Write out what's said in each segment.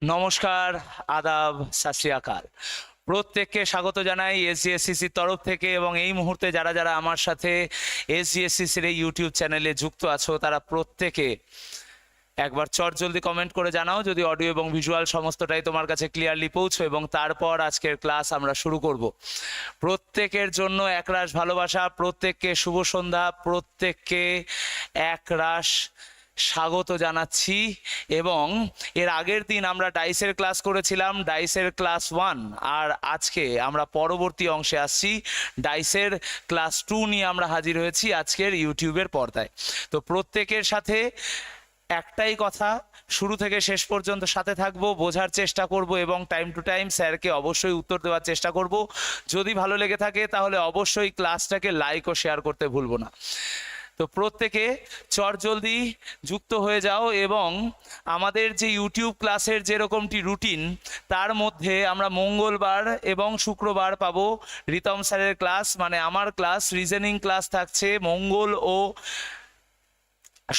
নমস্কার, আদাব, সত শ্রী আকাল। প্রত্যেককে স্বাগত জানাই এসজিএসসিসির তরফ থেকে। এবং এই মুহূর্তে যারা যারা আমার সাথে এসজিএসসিসির এই ইউটিউব চ্যানেলে যুক্ত আছো তারা প্রত্যেকে একবার চটজলদি কমেন্ট করে জানাও যদি অডিও এবং ভিজুয়াল সমস্তটাই তোমার কাছে ক্লিয়ারলি পৌঁছো, এবং তারপর আজকের ক্লাস আমরা শুরু করব। প্রত্যেকের জন্য একরাশ ভালোবাসা, প্রত্যেককে শুভ সন্ধ্যা, প্রত্যেককে একরাশ স্বাগত জানাচ্ছি। এবং এর আগের দিন আমরা ডাইসের ক্লাস করেছিলাম, ডাইসের ক্লাস 1, আর আজকে আমরা পরবর্তী অংশে আসছি। ডাইসের ক্লাস 2 নিয়ে আমরা হাজির হয়েছি আজকের ইউটিউবের পর্দায়। তো প্রত্যেকের সাথে একটাই কথা, শুরু থেকে শেষ পর্যন্ত সাথে থাকবো, বোঝার চেষ্টা করব এবং টাইম টু টাইম স্যারকে অবশ্যই উত্তর দেওয়ার চেষ্টা করব। যদি ভালো লেগে থাকে তাহলে অবশ্যই ক্লাসটাকে লাইক ও শেয়ার করতে ভুলবো না। তো প্রত্যেকে চটজলদি যুক্ত হয়ে যাও। এবং আমাদের যে ইউটিউব ক্লাসের যেরকমটি রুটিন, তার মধ্যে আমরা মঙ্গলবার এবং শুক্রবার পাবো রিতম স্যারের ক্লাস, মানে আমার ক্লাস, রিজনিং ক্লাস থাকছে মঙ্গল ও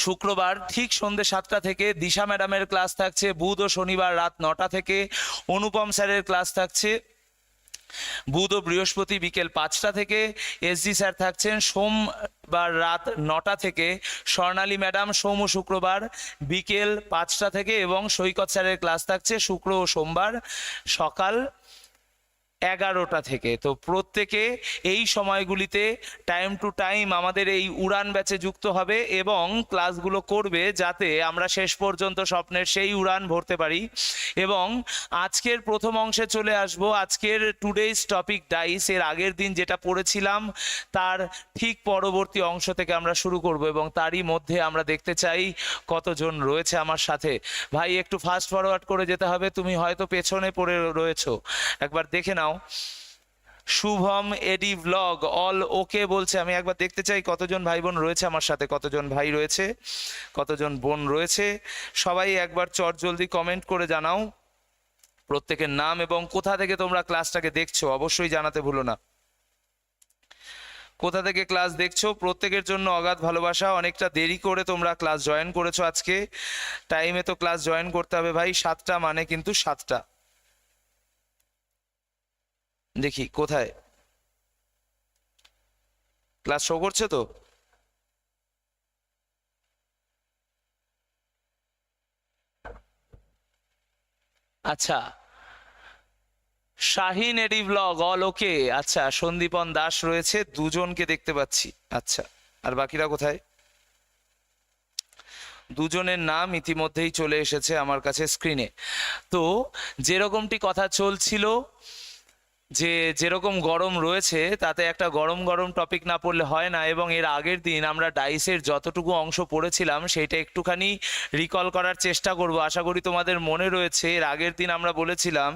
শুক্রবার ঠিক সন্ধ্যে 7টা থেকে। দিশা ম্যাডামের ক্লাস থাকছে বুধ ও শনিবার রাত 9টা থেকে। অনুপম স্যারের ক্লাস থাকছে বুধ ও বৃহস্পতি বিকেল 5টা থেকে। এসজি স্যার থাকছেন সোমবার রাত 9টা থেকে। স্বর্ণালী ম্যাডাম সোম ও শুক্রবার বিকেল 5টা থেকে। এবং সৈকত স্যারের ক্লাস থাকছে শুক্র ও সোমবার সকাল 11টা থেকে। তো প্রত্যেকে এই সময়গুলিতে টাইম টু টাইম আমাদের এই উড়ান ব্যাচে যুক্ত হবে এবং ক্লাসগুলো করবে, যাতে আমরা শেষ পর্যন্ত স্বপ্নের সেই উড়ান ভরতে পারি। এবং আজকের প্রথম অংশে চলে আসব। আজকের টুডেজ টপিক ডাইস, এর আগের দিন যেটা পড়েছিলাম তার ঠিক পরবর্তী অংশ থেকে আমরা শুরু করব। এবং তারই মধ্যে আমরা দেখতে চাই কতজন রয়েছে আমার সাথে। ভাই একটু ফাস্ট ফরওয়ার্ড করে যেতে হবে, তুমি হয়তো পেছনে পড়ে রয়েছো, একবার দেখে নাও। শুভম এডি ব্লগ অল ওকে বলছে। আমি একবার দেখতে চাই কতজন ভাই বোন রয়েছে আমার সাথে, কতজন ভাই রয়েছে, কতজন বোন রয়েছে। সবাই একবার চটজলদি কমেন্ট করে জানাও প্রত্যেকের নাম এবং কোথা থেকে তোমরা ক্লাসটাকে দেখছো, অবশ্যই জানাতে ভুলো না কোথা থেকে ক্লাস দেখছো। প্রত্যেকের জন্য অগাধ ভালোবাসা। অনেকটা দেরি করে তোমরা ক্লাস জয়েন করেছো আজকে। টাইমে তো ক্লাস জয়েন করতে হবে ভাই, 7টা মানে কিন্তু 7টা। দেখি কোথায় ক্লাস শো করছে তো। আচ্ছা, শাহিন এডি ব্লগ অল ওকে। আচ্ছা, সন্দীপন দাস রয়েছে, দুজনকে দেখতে পাচ্ছি। আচ্ছা, আর বাকিরা কোথায়? দুজনের নাম ইতিমধ্যেই চলে এসেছে আমার কাছে স্ক্রিনে। তো যেরকমটি কথা চলছিল, যে যেরকম গরম রয়েছে তাতে একটা গরম গরম টপিক না পড়লে হয় না। এবং এর আগের দিন আমরা ডাইসের যতটুকু অংশ পড়েছিলাম সেইটা একটুখানি রিকল করার চেষ্টা করব। আশা করি তোমাদের মনে রয়েছে, এর আগের দিন আমরা বলেছিলাম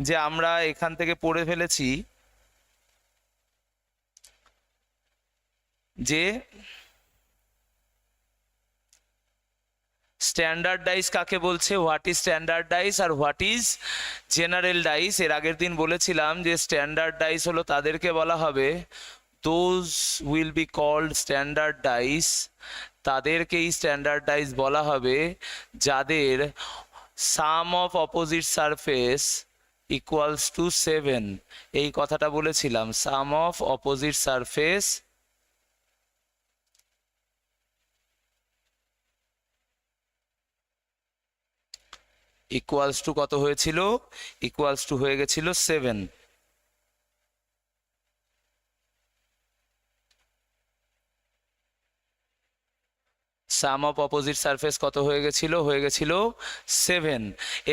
যে আমরা এখান থেকে পড়ে ফেলেছি যে স্ট্যান্ডার্ড ডাইস কাকে বলছে, হোয়াট ইজ স্ট্যান্ডার্ড ডাইস আর হোয়াট ইজ জেনারেল ডাইস। এর আগের দিন বলেছিলাম যে স্ট্যান্ডার্ড ডাইস হলো তাদেরকে বলা হবে, those will be called standard dice, তাদেরকেই স্ট্যান্ডার্ড ডাইস বলা হবে যাদের sum of opposite surface equals to 7। এই কথাটা বলেছিলাম, sum of opposite surface equals to কত হয়েছিল, ইকুয়ালস টু হয়ে গেছিল 7। সাম অফ অপোজিট সারফেস কত হয়ে গেছিল, হয়ে গেছিল 7।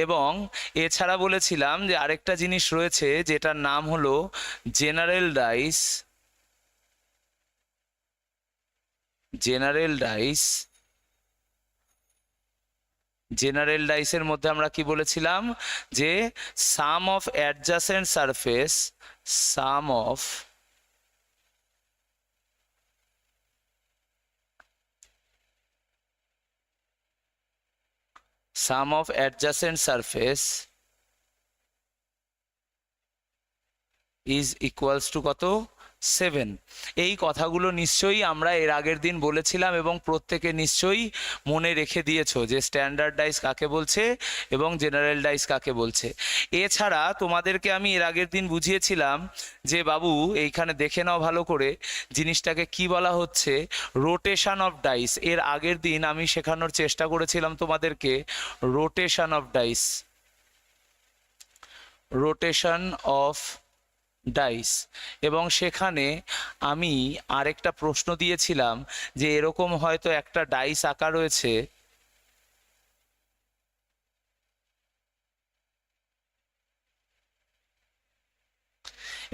এবং এছাড়া বলেছিলাম যে আরেকটা জিনিস রয়েছে যেটার নাম হলো general dice. General dice, general ডাইসের মধ্যে আমরা কি বলেছিলাম, যে sum of adjacent surface, sum of sum of adjacent surface is equals to কত, 7। এই কথাগুলো নিশ্চয়ই আমরা এর আগের দিন বলেছিলাম এবং প্রত্যেকে নিশ্চয়ই মনে রেখে দিয়েছো যে স্ট্যান্ডার্ড ডাইস কাকে বলছে এবং জেনারেল ডাইস কাকে বলছে। এছাড়া তোমাদেরকে আমি এর আগের দিন বুঝিয়েছিলাম যে বাবু এইখানে দেখে নাও ভালো করে জিনিসটাকে কি বলা হচ্ছে, রোটেশন অফ ডাইস। এর আগের দিন আমি শেখানোর চেষ্টা করেছিলাম তোমাদেরকে rotation of dice, rotation of dice, এবং সেখানে আমি আরেকটা প্রশ্ন দিয়েছিলাম যে এরকম হয়তো একটা ডাইস আঁকা রয়েছে,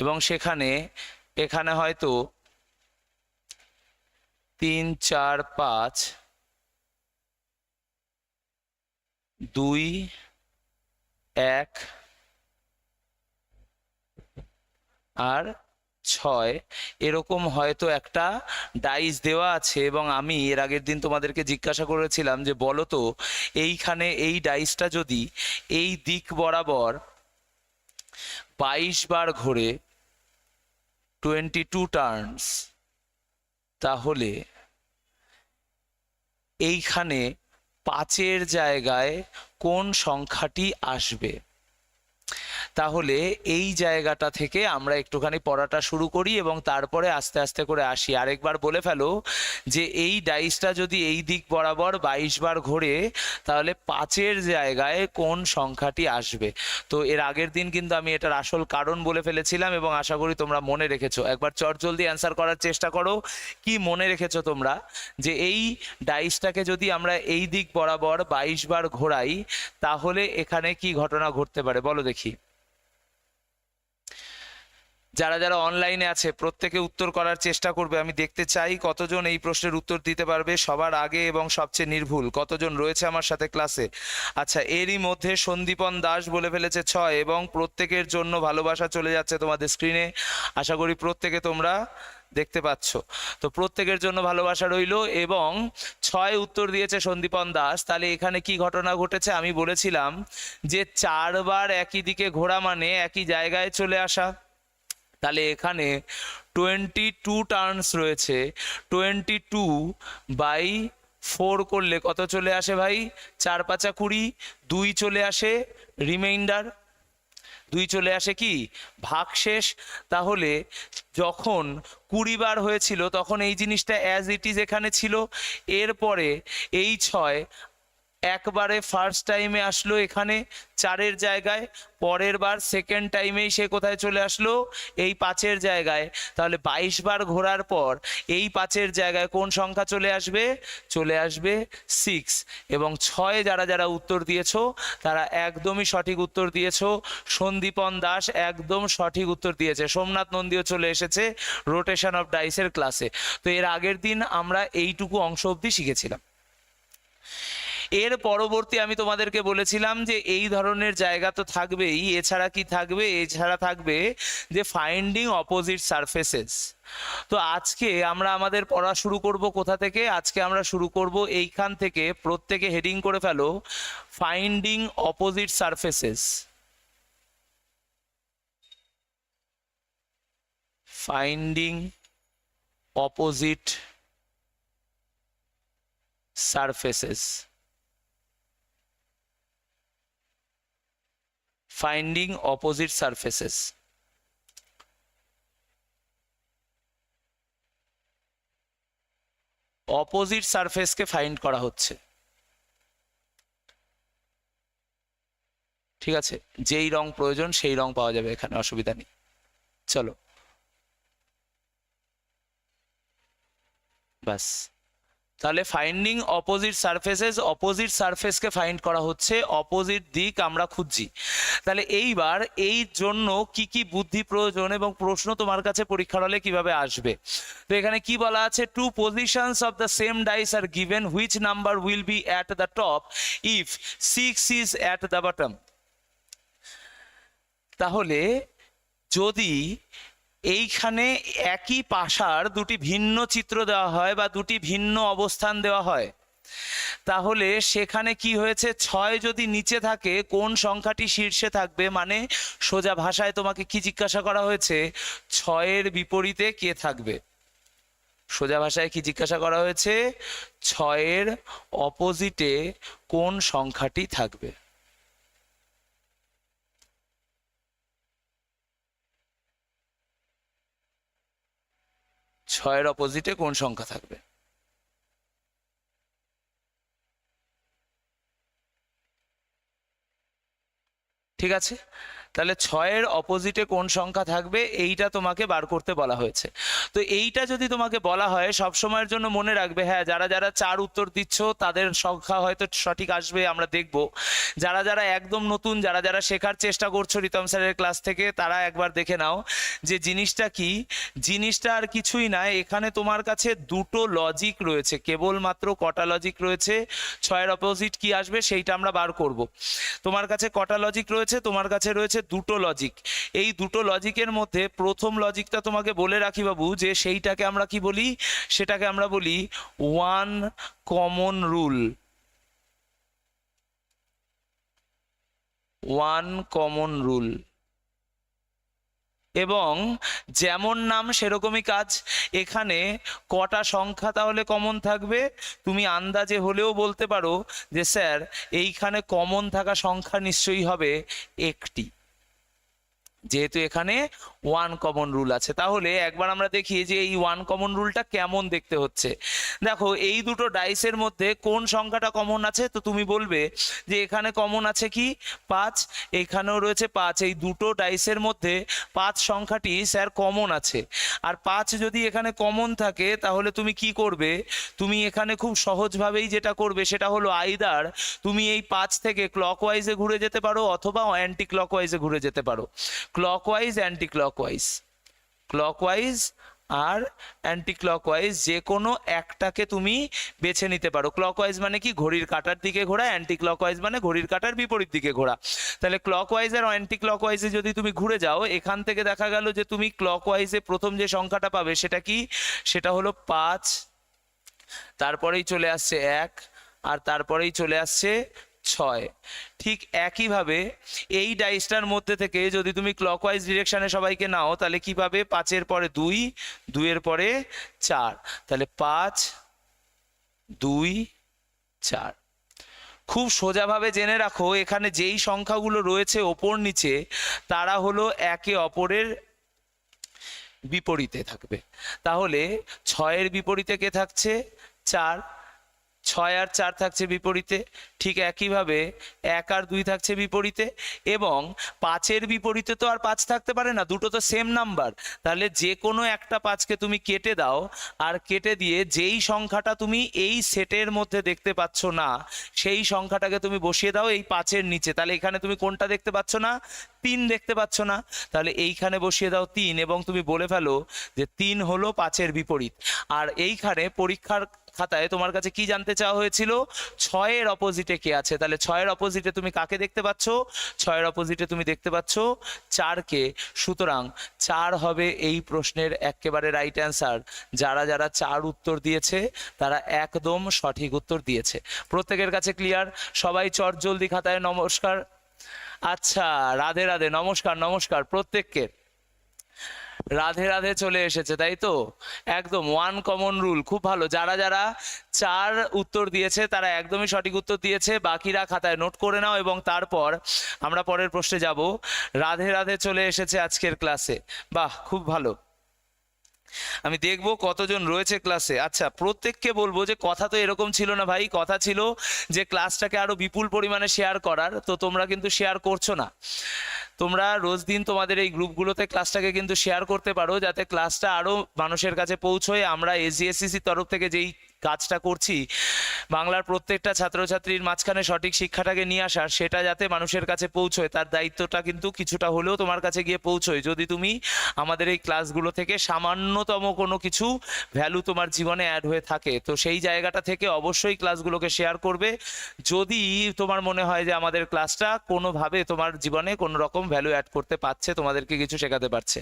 এবং সেখানে এখানে হয়তো 3 4 5 2 1 আর 6 এরকম হয়তো একটা ডাইস দেওয়া আছে। এবং আমি এর আগের দিন তোমাদেরকে জিজ্ঞাসা করেছিলাম যে বলো তো এইখানে এই ডাইসটা যদি এই দিক বরাবর 22 বার ঘোরে, 22 টার্নস, তাহলে এইখানে 5-এর জায়গায় কোন সংখ্যাটি আসবে। তাহলে এই জায়গাটা থেকে আমরা একটুখানি পড়াটা শুরু করি এবং তারপরে আস্তে আস্তে করে আসি। আরেকবার বলে ফেলো যে এই ডাইসটা যদি এই দিক বরাবর 22 বার ঘোরে তাহলে 5-এর জায়গায় কোন সংখ্যাটি আসবে। তো এর আগের দিন কিন্তু আমি এটার আসল কারণ বলে ফেলেছিলাম এবং আশা করি তোমরা মনে রেখেছো। একবার চটজলদি অ্যান্সার করার চেষ্টা করো, কি মনে রেখেছো তোমরা যে এই ডাইসটাকে যদি আমরা এই দিক বরাবর 22 বার ঘোরাই তাহলে এখানে কি ঘটনা ঘটতে পারে বলো দেখি। যারা যারা অনলাইনে আছে প্রত্যেকে উত্তর করার চেষ্টা করবে, আমি দেখতে চাই কতজন এই প্রশ্নের উত্তর দিতে পারবে সবার আগে এবং সবচেয়ে নির্ভুল কতজন রয়েছে আমার সাথে ক্লাসে। আচ্ছা, এরই মধ্যে সন্দীপন দাস বলে ফেলেছে 6 এবং প্রত্যেকের জন্য ভালোবাসা চলে যাচ্ছে তোমাদের স্ক্রিনে, আশা করি প্রত্যেকে তোমরা দেখতে পাচ্ছ। তো প্রত্যেকের জন্য ভালোবাসা রইল এবং 6 উত্তর দিয়েছে সন্দীপন দাস। তাহলে এখানে কি ঘটনা ঘটেছে আমি বলেছিলাম যে 4 বার একই দিকে ঘোরা মানে একই জায়গায় চলে আসা। তাহলে এখানে 22 টার্নস রয়েছে, 22/4 করলে কত চলে আসে ভাই, 4 5 20, 2 চলে আসে রিমাইন্ডার, 2 চলে আসে কি ভাগশেষ। তাহলে যখন 20 বার হয়েছিল তখন এই জিনিসটা অ্যাজ ইট ইজ এখানে ছিল। এরপরে এই 6 একবারে ফার্স্ট টাইমে আসলো এখানে 4-এর জায়গায়, পরের বার সেকেন্ড টাইমেই সে কোথায় চলে আসলো এই 5-এর জায়গায়। তাহলে 22 বার ঘোরার পর এই 5-এর জায়গায় কোন সংখ্যা চলে আসবে, চলে আসবে 6। এবং 6 যারা যারা উত্তর দিয়েছো তারা একদমই সঠিক উত্তর দিয়েছো। সন্দীপন দাস একদম সঠিক উত্তর দিয়েছে। সোমনাথ নন্দীও চলে এসেছে রোটেশন অফ ডাইসের ক্লাসে। তো এর আগের দিন আমরা এইটুকু অংশ অবধি শিখেছিলাম। এর পরবর্তী আমি তোমাদেরকে বলেছিলাম যে এই ধরনের জায়গা তো থাকবেই, এছাড়া কি থাকবে, এছাড়া থাকবে যে ফাইন্ডিং অপোজিট সারফেসেস। তো আজকে আমরা আমাদের পড়া শুরু করব কোথা থেকে, আজকে আমরা শুরু করব এইখান থেকে। প্রত্যেকে হেডিং করে ফেলো finding opposite surfaces, finding opposite surfaces, finding opposite surfaces. Opposite সারফেসকে ফাইন্ড করা হচ্ছে, ঠিক আছে? যেই রং প্রয়োজন সেই রং পাওয়া যাবে, এখানে অসুবিধা নেই। চলো বাস, তাহলে ফাইন্ডিং অপোজিট সারফেসেস, অপোজিট সারফেসকে ফাইন্ড করা হচ্ছে, অপোজিট দিক আমরা খুঁজছি। তাহলে এইবার এই জন্য কি কি বুদ্ধি প্রয়োজন এবং প্রশ্ন তোমার কাছে পরীক্ষার হলে কিভাবে আসবে। তো এখানে কি বলা আছে, 2 positions of the same dice are given, which number will be at the top if 6 is at the bottom। তাহলে যদি এইখানে একই পাশার দুটি ভিন্ন চিত্র দেওয়া হয় বা দুটি ভিন্ন অবস্থান দেওয়া হয়, তাহলে সেখানে কি হয়েছে, 6 যদি নিচে থাকে কোন সংখ্যাটি শীর্ষে থাকবে, মানে সোজা ভাষায় তোমাকে কি জিজ্ঞাসা করা হয়েছে, 6-এর বিপরীতে কে থাকবে। সোজা ভাষায় কি জিজ্ঞাসা করা হয়েছে, 6-এর অপোজিটে কোন সংখ্যাটি থাকবে। ছয়ের অপোজিটে কোন সংখ্যা থাকবে। ঠিক আছে, তাহলে 6-এর অপোজিটে কোন সংখ্যা থাকবে এইটা তোমাকে বার করতে বলা হয়েছে। তো এইটা যদি তোমাকে বলা হয় সব সময়ের জন্য মনে রাখবে, হ্যাঁ যারা যারা 4 উত্তর দিচ্ছ তাদের সংখ্যা হয়তো সঠিক আসবে, আমরা দেখব। যারা যারা একদম নতুন, যারা যারা শেখার চেষ্টা করছো রিতম স্যারের ক্লাস থেকে, তারা একবার দেখে নাও যে জিনিসটা কি। জিনিসটা আর কিছুই না, এখানে তোমার কাছে দুটো লজিক রয়েছে, কেবলমাত্র কটা লজিক রয়েছে, 6-এর অপোজিট কি আসবে সেইটা আমরা বার করব। তোমার কাছে কটা লজিক রয়েছে, তোমার কাছে রয়েছে দুটো লজিক। এই দুটো লজিকের মধ্যে প্রথম লজিকটা তোমাকে বলে রাখি বাবু, যে সেইটাকে আমরা কি বলি, সেটাকে আমরা বলি one common rule. One common rule. এবং যেমন নাম সেরকমই কাজ, এখানে কটা সংখ্যা তাহলে কমন থাকবে, তুমি আন্দাজে হলেও বলতে পারো যে স্যার এইখানে কমন থাকা সংখ্যা নিশ্চয়ই হবে একটি, যেহেতু এখানে ওয়ান কমন রুল আছে। তাহলে একবার আমরা দেখি যে এই ওয়ান কমন রুলটা কেমন দেখতে হচ্ছে। দেখো এই দুটো ডাইসের মধ্যে কোন সংখ্যাটা কমন আছে, তো তুমি বলবে যে এখানে কমন আছে কি 5, এখানেও রয়েছে 5। এই দুটো ডাইসের মধ্যে 5 সংখ্যাটি স্যার কমন আছে। আর 5 যদি এখানে কমন থাকে তাহলে তুমি কি করবে, তুমি এখানে খুব সহজভাবেই যেটা করবে সেটা হলো আইদার তুমি এই 5 থেকে ক্লকওয়াইজে ঘুরে যেতে পারো অথবা অ্যান্টি ক্লকওয়াইজে ঘুরে যেতে পারো। ক্লকওয়াইজ অ্যান্টি ক্লকওয়াইজ, ক্লকওয়াইজ আর অ্যান্টি ক্লকওয়াইজ যে কোনো একটাকে তুমি বেছে নিতে পারো। ক্লকওয়াইজ মানে কি ঘড়ির কাঁটার দিকে ঘোরা, অ্যান্টি ক্লকওয়াইজ মানে ঘড়ির কাঁটার বিপরীত দিকে ঘোরা। তাহলে ক্লকওয়াইজ আর অ্যান্টি ক্লকওয়াইজে যদি তুমি ঘুরে যাও, এখান থেকে দেখা গেল যে তুমি ক্লকওয়াইজে প্রথম যে সংখ্যাটা পাবে সেটা কি, সেটা হলো 5, তারপরেই চলে আসছে 1, আর তারপরেই চলে আসছে 6। ঠিক একইভাবে এই ডাইসটার মধ্যে থেকে যদি তুমি ক্লকওয়াইজ ডিরেকশনে সবাইকে নাও তাহলে কি পাবে, 5-এর পরে 2, 2-এর পরে 4, তাহলে 5, 2, 4। খুব সোজাভাবে জেনে রাখো এখানে যেই সংখ্যাগুলো রয়েছে ওপর নিচে তারা হলো একে অপরের বিপরীতে থাকবে। তাহলে 6-এর বিপরীতে কে থাকছে, 4, 6 আর 4 থাকছে বিপরীতে। ঠিক একইভাবে 1 আর 2 থাকছে বিপরীতে, এবং 5-এর বিপরীতে তো আর 5 থাকতে পারে না, দুটো তো সেম নাম্বার। তাহলে যে কোনো একটা 5কে তুমি কেটে দাও, আর কেটে দিয়ে যেই সংখ্যাটা তুমি এই সেটের মধ্যে দেখতে পাচ্ছ না সেই সংখ্যাটাকে তুমি বসিয়ে দাও এই 5-এর নিচে। তাহলে এখানে তুমি কোনটা দেখতে পাচ্ছ না, 3 দেখতে পাচ্ছ না, তাহলে এইখানে বসিয়ে দাও 3 এবং তুমি বলে ফেলো যে 3 হলো 5-এর বিপরীত। আর এইখানে পরীক্ষার খাতায় তোমার কাছে কি জানতে চাওয়া হয়েছিল, 6-এর অপোজিটে কে আছে। তাহলে 6-এর অপোজিটে তুমি কাকে দেখতে পাচ্ছ, 6-এর অপোজিটে তুমি দেখতে পাচ্ছ 4কে। সুতরাং 4 হবে এই প্রশ্নের একেবারে রাইট অ্যান্সার। যারা যারা 4 উত্তর দিয়েছে তারা একদম সঠিক উত্তর দিয়েছে। প্রত্যেকের কাছে ক্লিয়ার? সবাই চট জলদি খাতায় নমস্কার। আচ্ছা, রাধে রাধে, নমস্কার নমস্কার প্রত্যেককে, রাধে রাধে চলে এসেছে তাই তো, একদম ওয়ান কমন রুল, খুব ভালো। যারা যারা 4 উত্তর দিয়েছে তারা একদমই সঠিক উত্তর দিয়েছে, বাকিরা খাতায় নোট করে নাও এবং তারপর আমরা পরের প্রশ্নে যাব। রাধে রাধে চলে এসেছে আজকের ক্লাসে, বাহ খুব ভালো। আমি দেখবো কতজন রয়েছে ক্লাসে। আচ্ছা, প্রত্যেককে বলবো যে কথা তো এরকম ছিল না ভাই, কথা ছিল যে ক্লাসটাকে আরো বিপুল পরিমাণে শেয়ার করার, তো তোমরা কিন্তু শেয়ার করছো না। তোমরা রোজ দিন তোমাদের এই গ্রুপগুলোতে ক্লাসটাকে কিন্তু শেয়ার করতে পারো যাতে ক্লাসটা আরো মানুষের কাছে পৌঁছয়। আমরা এসজিএসসিসির তরফ থেকে যেই কাজটা করছি বাংলার প্রত্যেকটা ছাত্রছাত্রীর মাঝখানে সঠিক শিক্ষাটাকে নিয়ে আসার, সেটা যাতে মানুষের কাছে পৌঁছয় তার দায়িত্বটা কিন্তু কিছুটা হলেও তোমার কাছে গিয়ে পৌঁছয় যদি তুমি আমাদের এই ক্লাসগুলো থেকে সামান্যতম কোনো কিছু ভ্যালু তোমার জীবনে অ্যাড হয়ে থাকে। তো সেই জায়গাটা থেকে অবশ্যই ক্লাসগুলোকে শেয়ার করবে যদি তোমার মনে হয় যে আমাদের ক্লাসটা কোনোভাবে তোমার জীবনে কোনো রকম ভ্যালু অ্যাড করতে পারছে, তোমাদেরকে কিছু শেখাতে পারছে।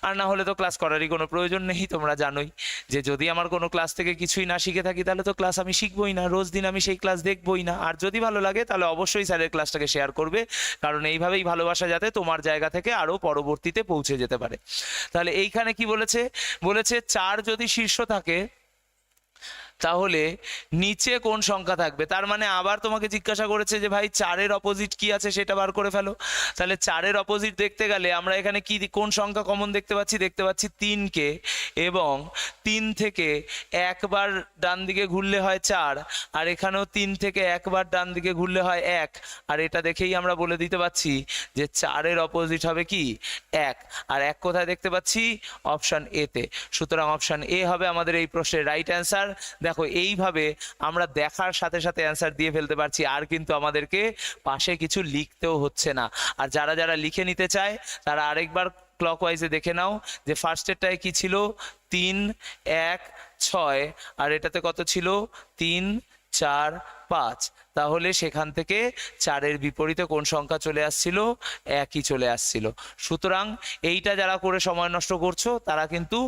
আর না হলে তো ক্লাস করারই কোনো প্রয়োজন নেই। তোমরা জানোই যে যদি আমার কোনো ক্লাস থেকে কিছুই না শিখে থাকি তাহলে তো ক্লাস আমি শিখবই না, রোজ দিন আমি সেই ক্লাস দেখবই না। আর যদি ভালো লাগে তাহলে অবশ্যই স্যারের ক্লাসটাকে শেয়ার করবে, কারণ এইভাবেই ভালোবাসা যাতে তোমার জায়গা থেকে আরও পরবর্তীতে পৌঁছে যেতে পারে। তাহলে এইখানে কি বলেছে, বলেছে 4 যদি শীর্ষ থাকে তাহলে নিচে কোন সংখ্যা থাকবে। তার মানে আবার তোমাকে জিজ্ঞাসা করেছে যে ভাই 4-এর অপোজিট কি আছে সেটা বার করে ফেলো। তাহলে 4-এর অপোজিট দেখতে গেলে আমরা এখানে কি কোন সংখ্যা কমন দেখতে পাচ্ছি, দেখতে পাচ্ছি 3কে, এবং 3 থেকে একবার ডান দিকে ঘুরলে হয় 4, আর এখানেও 3 থেকে একবার ডান দিকে ঘুরলে হয় 1। আর এটা দেখেই আমরা বলে দিতে পাচ্ছি যে 4-এর অপোজিট হবে কি 1। আর 1 কোথায় দেখতে পাচ্ছি, অপশান এতে। সুতরাং অপশান এ হবে আমাদের এই প্রশ্নের রাইট অ্যান্সার। দেখো এইভাবে আমরা দেখার সাথে সাথে অ্যান্সার দিয়ে ফেলতে পারছি, আর কিন্তু আমাদেরকে পাশে কিছু লিখতেও হচ্ছে না। আর যারা যারা লিখে নিতে চায় তারা আরেকবার ক্লকওয়াইজে দেখে নাও যে ফার্স্টেরটায় কি ছিল 3, 1, 6, আর এটাতে কত ছিল 3, 4, 5। তাহলে সেখান থেকে 4-এর বিপরীতে কোন সংখ্যা চলে আসছিল, 1ই চলে আসছিল। সুতরাং এইটা যারা করে সময় নষ্ট করছো তারা কিন্তু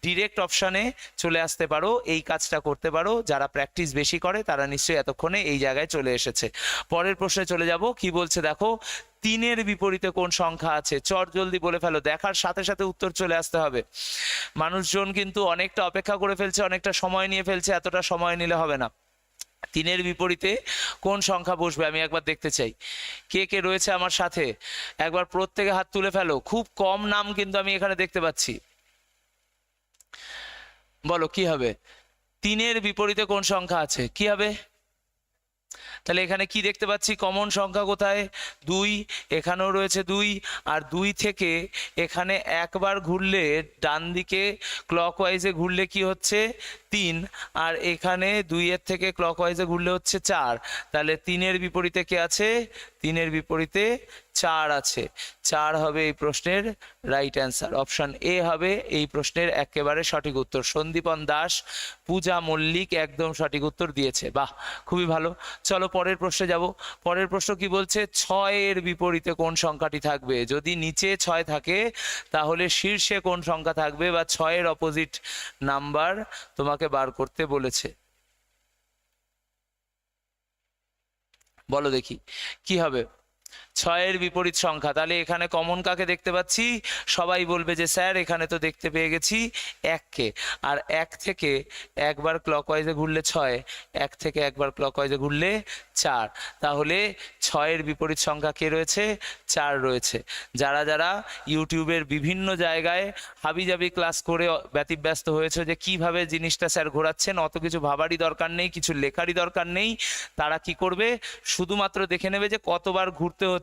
ডিরেক্ট অপশানে চলে আসতে পারো, এই কাজটা করতে পারো। যারা প্র্যাকটিস বেশি করে তারা নিশ্চয়ই এতক্ষণে এই জায়গায় চলে এসেছে। পরের প্রশ্নে চলে যাব, কি বলছে দেখো, 3-এর বিপরীতে কোন সংখ্যা আছে। চট জলদি বলে ফেলো, দেখার সাথে সাথে উত্তর চলে আসতে হবে। মানুষজন কিন্তু অনেকটা অপেক্ষা করে ফেলছে, অনেকটা সময় নিয়ে ফেলছে, এতটা সময় নিলে হবে না। 3-এর বিপরীতে কোন সংখ্যা বসবে আমি একবার দেখতে চাই। কে কে রয়েছে আমার সাথে একবার প্রত্যেকে হাত তুলে ফেলো। খুব কম নাম কিন্তু আমি এখানে দেখতে পাচ্ছি। বলো কি হবে, 3-এর বিপরীতে কোন সংখ্যা আছে, কি হবে। তাহলে এখানে কি দেখতে পাচ্ছি, কমন সংখ্যা কোথায়, 2। এখানেও রয়েছে 2, আর 2 থেকে এখানে একবার ঘুরলে ডান দিকে ক্লকওয়াইজে ঘুরলে কি হচ্ছে 3, আর এখানে 2-এর থেকে ক্লকওয়াইজে ঘুরলে হচ্ছে 4। তাহলে 3-এর বিপরীতে কে আছে, 3-এর বিপরীতে 4 আছে। 4 হবে এই প্রশ্নের রাইট অ্যান্সার। অপশন এ হবে এই প্রশ্নের একেবারে সঠিক উত্তর। সন্দীপন দাস, পূজা মল্লিক একদম সঠিক উত্তর দিয়েছে। বাহ, খুবই ভালো। চলো পরের প্রশ্নে যাব। পরের প্রশ্ন কি বলছে, 6-এর বিপরীতে কোন সংখ্যাটি থাকবে। যদি নিচে 6 থাকে তাহলে শীর্ষে কোন সংখ্যা থাকবে, বা 6-এর অপোজিট নাম্বার তোমাকে বার করতে বলেছে। বলো দেখি কি হবে 6-এর বিপরীত সংখ্যা। তাহলে এখানে কমন কাকে দেখতে পাচ্ছি, সবাই বলবে যে স্যার এখানে তো দেখতে পেয়ে গেছি 1কে। আর 1 থেকে একবার ক্লকওয়াইজে ঘুরলে 6, 1 থেকে একবার ক্লকওয়াইজে ঘুরলে 4। তাহলে 6-এর বিপরীত সংখ্যা কে রয়েছে, 4 রয়েছে। যারা যারা ইউটিউবের বিভিন্ন জায়গায় হাবিজাবি ক্লাস করে ব্যতিব্যস্ত হয়েছে যে কিভাবে জিনিসটা স্যার ঘোরাচ্ছেন, অত কিছু ভাবারই দরকার নেই, কিছু লেখারই দরকার নেই, তারা কি করবে, শুধুমাত্র দেখে নেবে যে কতবার ঘুরতে হচ্ছে।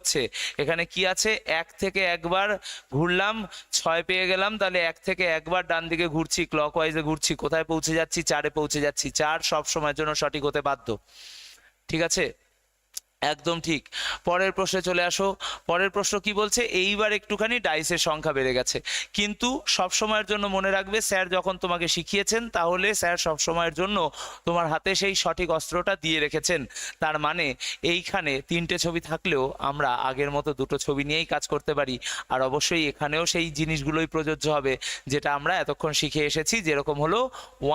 এখানে কি আছে, 1 থেকে একবার ঘুরলাম 6 পেয়ে গেলাম, তাহলে 1 থেকে একবার ডান দিকে ঘুরছি, ক্লকওয়াইজে ঘুরছি, কোথায় পৌঁছে যাচ্ছি, 4-এ পৌঁছে যাচ্ছি। 4 সব সময়ের জন্য সঠিক হতে বাধ্য। ঠিক আছে, একদম ঠিক। পরের প্রশ্নে চলে আসো। পরের প্রশ্ন কি বলছে, এইবার একটুখানি ডাইসের সংখ্যা বেড়ে গেছে, কিন্তু সব সময়ের জন্য মনে রাখবে স্যার যখন তোমাকে শিখিয়েছেন তাহলে স্যার সব সময়ের জন্য তোমার হাতে সেই সঠিক অস্ত্রটা দিয়ে রেখেছেন। তার মানে এইখানে 3টে ছবি থাকলেও আমরা আগের মতো 2টো ছবি নিয়েই কাজ করতে পারি। আর অবশ্যই এখানেও সেই জিনিসগুলোই প্রযোজ্য হবে যেটা আমরা এতক্ষণ শিখে এসেছি, যেরকম হলো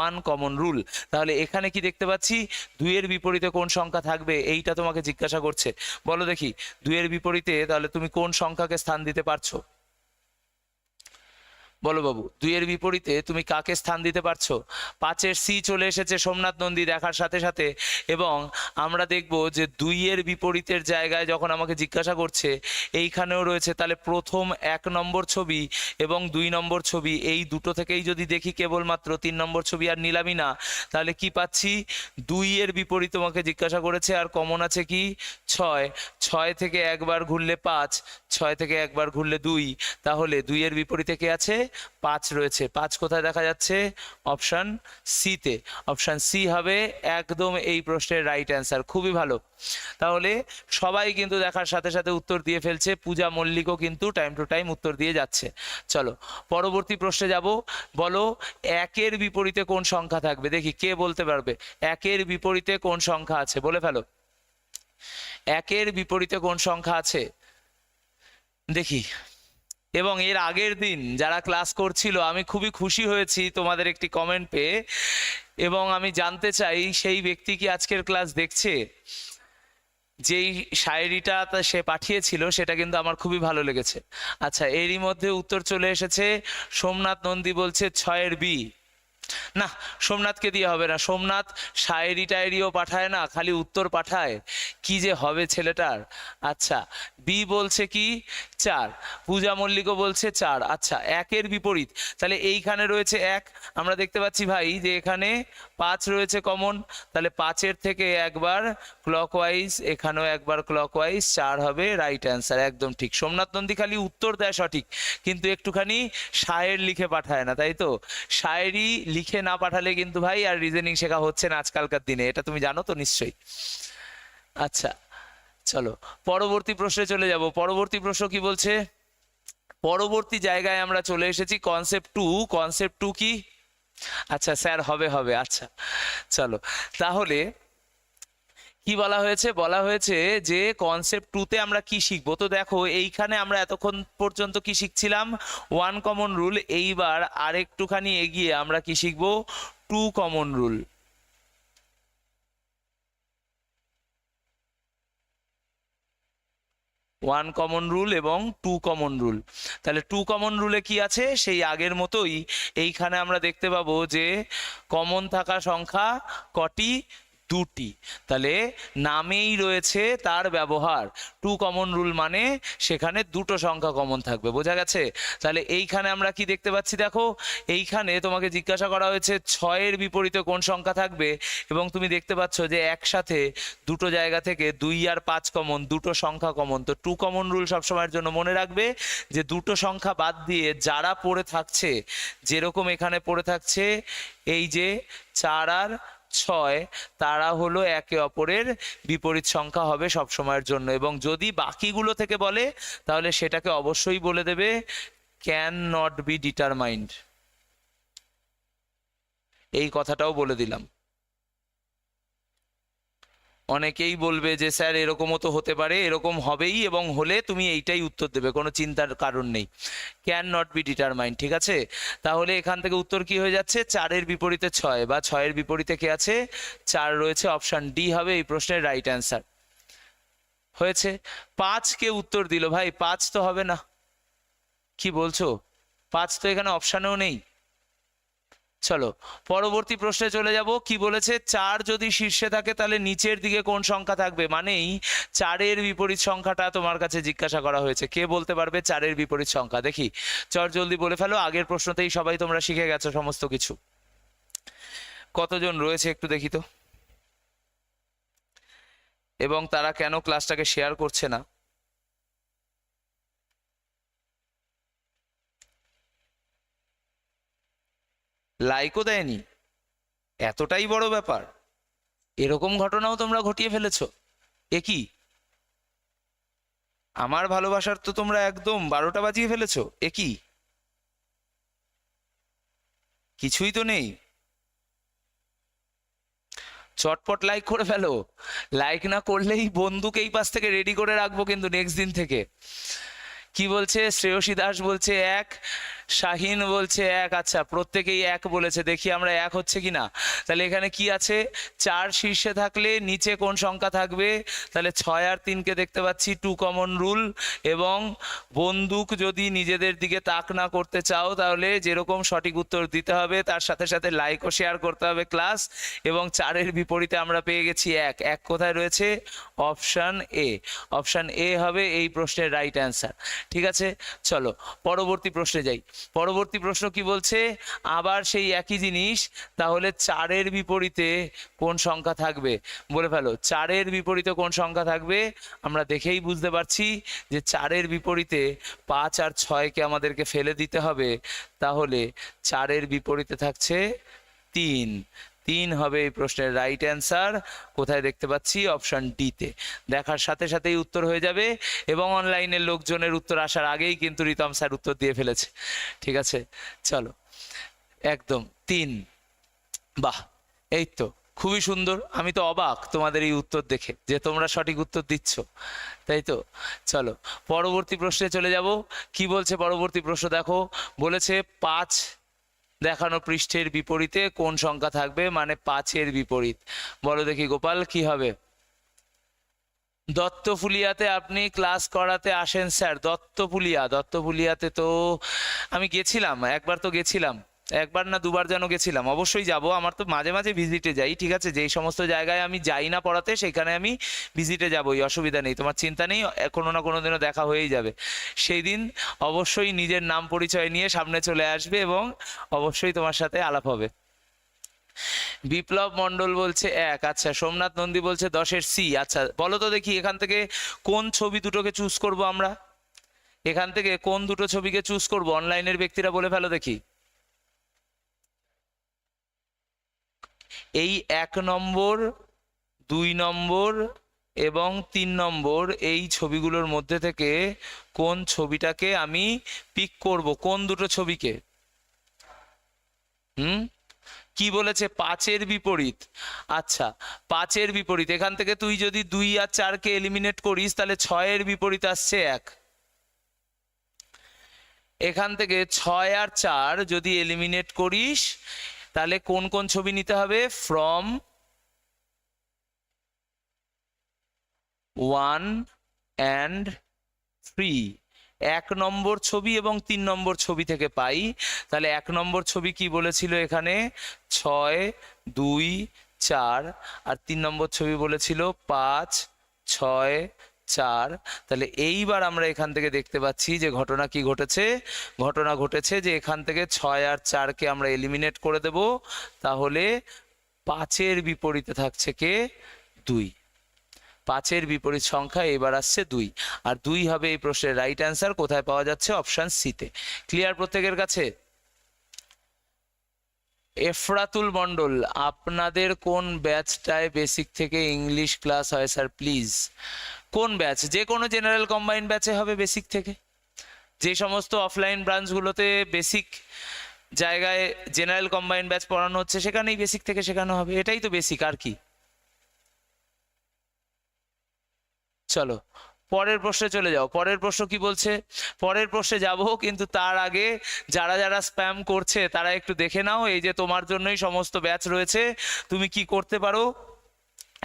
1 কমন রুল। তাহলে এখানে কি দেখতে পাচ্ছি, 2-এর বিপরীতে কোন সংখ্যা থাকবে এইটা তোমাকে জিজ্ঞাসা করছে। বলো দেখি 2-এর বিপরীতে তাহলে তুমি কোন সংখ্যাকে স্থান দিতে পারছো। বলো বাবু, 2-এর বিপরীতে তুমি কাকে স্থান দিতে পারছো। 5-এর সি চলে এসেছে সোমনাথ নন্দী দেখার সাথে সাথে, এবং আমরা দেখব যে 2-এর বিপরীতের জায়গায় যখন আমাকে জিজ্ঞাসা করছে এইখানেও রয়েছে। তাহলে প্রথম 1 নম্বর ছবি এবং 2 নম্বর ছবি এই দুটো থেকেই যদি দেখি কেবলমাত্র 3 নম্বর ছবি আর নিলামই না, তাহলে কি পাচ্ছি, 2-এর বিপরীত তোমাকে জিজ্ঞাসা করেছে আর কমন আছে কি 6। 6 থেকে একবার ঘুরলে 5, 6 থেকে একবার ঘুরলে 2। তাহলে 2-এর বিপরীতে কে আছে, 5 রয়েছে। 5 কোথায় দেখা যাচ্ছে, অপশন সিতে। অপশন সি হবে একদম এই প্রশ্নের রাইট অ্যান্সার। খুবই ভালো। তাহলে সবাই কিন্তু দেখার সাথে সাথে উত্তর দিয়ে ফেলছে, পূজা মল্লিকও কিন্তু টাইম টু টাইম উত্তর দিয়ে যাচ্ছে। চলো পরবর্তী প্রশ্নে যাব। বলো 1-এর বিপরীতে কোন সংখ্যা থাকবে, দেখি কে বলতে পারবে। 1-এর বিপরীতে কোন সংখ্যা আছে, বলে ফেলো। 1-এর বিপরীতে কোন সংখ্যা আছে দেখি। এবং এর আগের দিন যারা ক্লাস করছিল আমি খুবই খুশি হয়েছি তোমাদের একটি কমেন্ট পেয়ে, এবং আমি জানতে চাই সেই ব্যক্তি কি আজকের ক্লাস দেখছে। যেই শায়েরিটা সে পাঠিয়েছিল সেটা কিন্তু আমার খুবই ভালো লেগেছে। আচ্ছা, এরই মধ্যে উত্তর চলে এসেছে। সোমনাথ নন্দী বলছে 6-এর বি। না, সোমনাথকে দিয়ে হবে না। সোমনাথ শায়েরি টায়েরিও পাঠায় না, খালি উত্তর পাঠায়, কি যে হবে ছেলেটার। আচ্ছা, বি বলছে কি 4। পূজা মল্লিকও বলছে 4। আচ্ছা, 1-এর বিপরীত, তাহলে এইখানে রয়েছে 1, আমরা দেখতে পাচ্ছি ভাই যে এখানে 5 রয়েছে কমন, তাহলে 5-এর থেকে একবার ক্লকওয়াইজ, এখানেও একবার ক্লকওয়াইজ, 4 হবে রাইট অ্যান্সার, একদম ঠিক। সোমনাথ নন্দী খালি উত্তর দেয় সঠিক, কিন্তু একটুখানি শায়ের লিখে পাঠায় না, তাই তো? শায়েরি লিখে না পাঠালে কিন্তু ভাই আর রিজনিং শেখা হচ্ছে না আজকালকার দিনে, এটা তুমি জানো তো নিশ্চয়ই। আচ্ছা, চলো পরবর্তী প্রশ্নে চলে যাব। পরবর্তী প্রশ্ন কি বলছে? পরবর্তী জায়গায় আমরা চলে এসেছি কনসেপ্ট 2। কনসেপ্ট 2 কি? আচ্ছা স্যার, হবে হবে। আচ্ছা চলো তাহলে কি বলা হয়েছে? বলা হয়েছে যে কনসেপ্ট 2-তে আমরা কি শিখবো। তো দেখো, এইখানে আমরা এতক্ষণ পর্যন্ত কি শিখছিলাম? 1 কমন রুল। এইবার আরেকটুখানি এগিয়ে আমরা কি শিখবো? 2 কমন রুল। 1 কমন রুল এবং 2 কমন রুল। তাহলে 2 কমন রুলে কি আছে? সেই আগের মতোই এইখানে আমরা দেখতে পাবো যে কমন থাকা সংখ্যা কটি? 2টি। তাহলে নামেই রয়েছে তার ব্যবহার। 2 কমন রুল মানে সেখানে দুটো সংখ্যা কমন থাকবে, বোঝা গেছে? তাহলে এইখানে আমরা কি দেখতে পাচ্ছি? দেখো, এইখানে তোমাকে জিজ্ঞাসা করা হয়েছে 6-এর বিপরীতে কোন সংখ্যা থাকবে, এবং তুমি দেখতে পাচ্ছ যে একসাথে দুটো জায়গা থেকে 2 আর 5 কমন, দুটো সংখ্যা কমন। তো 2 কমন রুল সবসময়ের জন্য মনে রাখবে যে দুটো সংখ্যা বাদ দিয়ে যারা পড়ে থাকছে, যেরকম এখানে পড়ে থাকছে এই যে 4 আর 6, তারা হলো একে অপরের বিপরীত সংখ্যা হবে সব সময়ের জন্য। এবং যদি বাকিগুলো থেকে বলে তাহলে সেটাকে অবশ্যই বলে দেবে ক্যান নট বি ডিটারমাইন্ড। এই কথাটাও বলে দিলাম। অনেকেই বলবে যে স্যার এরকমও তো হতে পারে, এরকম হবেই, এবং হলে তুমি এইটাই উত্তর দেবে, কোনো চিন্তার কারণ নেই। ক্যান নট বি ডিটারমাইন্ড, ঠিক আছে? তাহলে এখান থেকে উত্তর কি হয়ে যাচ্ছে? 4-এর বিপরীতে 6, বা 6-এর বিপরীতে কে আছে? 4 রয়েছে, অপশন ডি হবে এই প্রশ্নের রাইট অ্যান্সার। হয়েছে। 5 কে উত্তর দিল ভাই, 5 তো হবে না। কি বলছো? 5 তো এখানে অপশানেও নেই। চলো পরবর্তী প্রশ্নে চলে যাব। কি বলেছে? 4 যদি শীর্ষে থাকে তাহলে নিচের দিকে কোন সংখ্যা থাকবে, মানেই 4-এর বিপরীত সংখ্যাটা তোমার কাছে জিজ্ঞাসা করা হয়েছে। কে বলতে পারবে 4-এর বিপরীত সংখ্যা? দেখি, চট জলদি বলে ফেলো। আগের প্রশ্নতেই সবাই তোমরা শিখে গেছো সমস্ত কিছু। কতজন রয়েছে একটু দেখি তো, এবং তারা কেন ক্লাসটাকে শেয়ার করছে না? লাইকও দেয়নি? এতটাই বড় ব্যাপার? এরকম ঘটনাও তোমরা ঘটিয়ে ফেলেছো? এ কি? আমার ভালোবাসার তো তোমরা একদম 12টা বাজিয়ে ফেলেছো। এ কি? কিছুই তো নেই। চটপট লাইক করে ফেলো। লাইক না করলেই বন্দুক এই পাশ থেকে রেডি করে রাখবো কিন্তু নেক্সট দিন থেকে। কি বলছে? শ্রেয়সী দাস বলছে 1, শাহিন বলছে 1। আচ্ছা, প্রত্যেকেই 1 বলেছে, দেখি আমরা 1 হচ্ছে কি না। তাহলে এখানে কি আছে? 4 শীর্ষে থাকলে নিচে কোন সংখ্যা থাকবে? তাহলে 6 আর 3-কে দেখতে পাচ্ছি 2 কমন রুল। এবং বন্দুক যদি নিজেদের দিকে তাক না করতে চাও তাহলে যেরকম সঠিক উত্তর দিতে হবে তার সাথে সাথে লাইকও শেয়ার করতে হবে ক্লাস। এবং 4-এর বিপরীতে আমরা পেয়ে গেছি 1। 1 কোথায় রয়েছে? Option A. অপশন এ হবে এই প্রশ্নের রাইট অ্যান্সার। ঠিক আছে, চলো পরবর্তী প্রশ্নে যাই। পরবর্তী প্রশ্ন কি বলছে? আবার সেই একই জিনিস। তাহলে 4-এর বিপরীতে কোন সংখ্যা থাকবে? বলে ফেলো, 4-এর বিপরীতে কোন সংখ্যা থাকবে? আমরা দেখেই বুঝতে পারছি যে 4-এর বিপরীতে 5 আর 6-কে আমাদেরকে ফেলে দিতে হবে। তাহলে 4-এর বিপরীতে থাকছে 3। 3 হবে এই প্রশ্নের রাইট অ্যান্সার। কোথায় দেখতে পাচ্ছি? অপশন ডিতে। দেখার সাথে সাথেই উত্তর হয়ে যাবে, এবং অনলাইনের লোকজনের উত্তর আসার আগেই কিন্তু রিতম স্যার উত্তর দিয়ে ফেলেছে। ঠিক আছে, চলো একদম 3। বাহ, এই তো খুবই সুন্দর, আমি তো অবাক তোমাদের এই উত্তর দেখে যে তোমরা সঠিক উত্তর দিচ্ছ, তাই তো। চলো পরবর্তী প্রশ্নে চলে যাব। কি বলছে পরবর্তী প্রশ্ন দেখো, বলেছে 5 দেখানো পৃষ্ঠের বিপরীতে কোন সংখ্যা থাকবে, মানে 5-এর বিপরীত। বলো দেখি গোপাল কি হবে। দত্তফুলিয়াতে আপনি ক্লাস করাতে আসেন স্যার? দত্তফুলিয়াতে তো আমি গেছিলাম, একবার তো গেছিলাম, একবার না দুবার যেন গেছিলাম। অবশ্যই যাব, আমার তো মাঝে মাঝে ভিজিটে যাই, ঠিক আছে। যেই সমস্ত জায়গায় আমি যাই না পড়াতে সেখানে আমি ভিজিটে যাবই, অসুবিধা নেই, তোমার চিন্তা নেই, কোনো না কোনো দিনও দেখা হয়েই যাবে। সেই দিন অবশ্যই নিজের নাম পরিচয় নিয়ে সামনে চলে আসবে এবং অবশ্যই তোমার সাথে আলাপ হবে। বিপ্লব মণ্ডল বলছে 1। আচ্ছা, সোমনাথ নন্দী বলছে 10-এর সি। আচ্ছা বলো তো দেখি এখান থেকে কোন ছবি দুটোকে চুজ করব আমরা, এখান থেকে কোন দুটো ছবিকে চুজ করব? অনলাইনের ব্যক্তিরা বলে ফেলো দেখি। এই 1 নম্বর, 2 নম্বর এবং 3 নম্বর এই ছবিগুলোর মধ্যে থেকে কোন ছবিটাকে আমি পিক করব, কোন দুটো ছবিকে? কি বলেছে? 5-এর বিপরীত। আচ্ছা 5-এর বিপরীত, এখান থেকে তুই যদি 2 আর 4-কে এলিমিনেট করিস তাহলে 6-এর বিপরীত আসছে 1। এখান থেকে 6 আর 4 যদি এলিমিনেট করিস তাহলে কোন কোন ছবি নিতে হবে? ফ্রম 1 and 3, 1 নম্বর ছবি এবং 3 নম্বর ছবি থেকে পাই। তাহলে 1 নম্বর ছবি কি বলেছিল এখানে? 6, 2, 4, আর 3 নম্বর ছবি বলেছিল 5, 6, 4। তাহলে এইবার আমরা এখান থেকে দেখতে পাচ্ছি যে ঘটনা কি ঘটেছে। ঘটনা ঘটেছে যে এখান থেকে 6 আর 4-কে আমরা এলিমিনেট করে দেব, তাহলে 5-এর বিপরীতে থাকছে কে? 2। 5-এর বিপরীত সংখ্যা এবার আসছে 2, আর 2 হবে এই প্রশ্নের রাইট অ্যান্সার। কোথায় পাওয়া যাচ্ছে? অপশন সিতে। ক্লিয়ার প্রত্যেকের কাছে? এফরাতুল মণ্ডল, আপনাদের কোন ব্যাচটায় বেসিক থেকে ইংলিশ ক্লাস হয় স্যার প্লিজ? কোন ব্যাচ? যে কোনো জেনারেল কম্বাইন্ড ব্যাচে হবে বেসিক থেকে। যে সমস্ত অফলাইন ব্রাঞ্চগুলোতে বেসিক জায়গায় জেনারেল কম্বাইন্ড ব্যাচ পড়ানো হচ্ছে সেখানেই বেসিক থেকে শেখানো হবে, এটাই তো বেসিক, আর কি। চলো পরের প্রশ্নে চলে যাও। পরের প্রশ্ন কি বলছে? পরের প্রশ্নে যাব, কিন্তু তার আগে যারা যারা স্প্যাম করছে তারা একটু দেখে নাও। এই যে তোমার জন্যই সমস্ত ব্যাচ রয়েছে, তুমি কি করতে পারো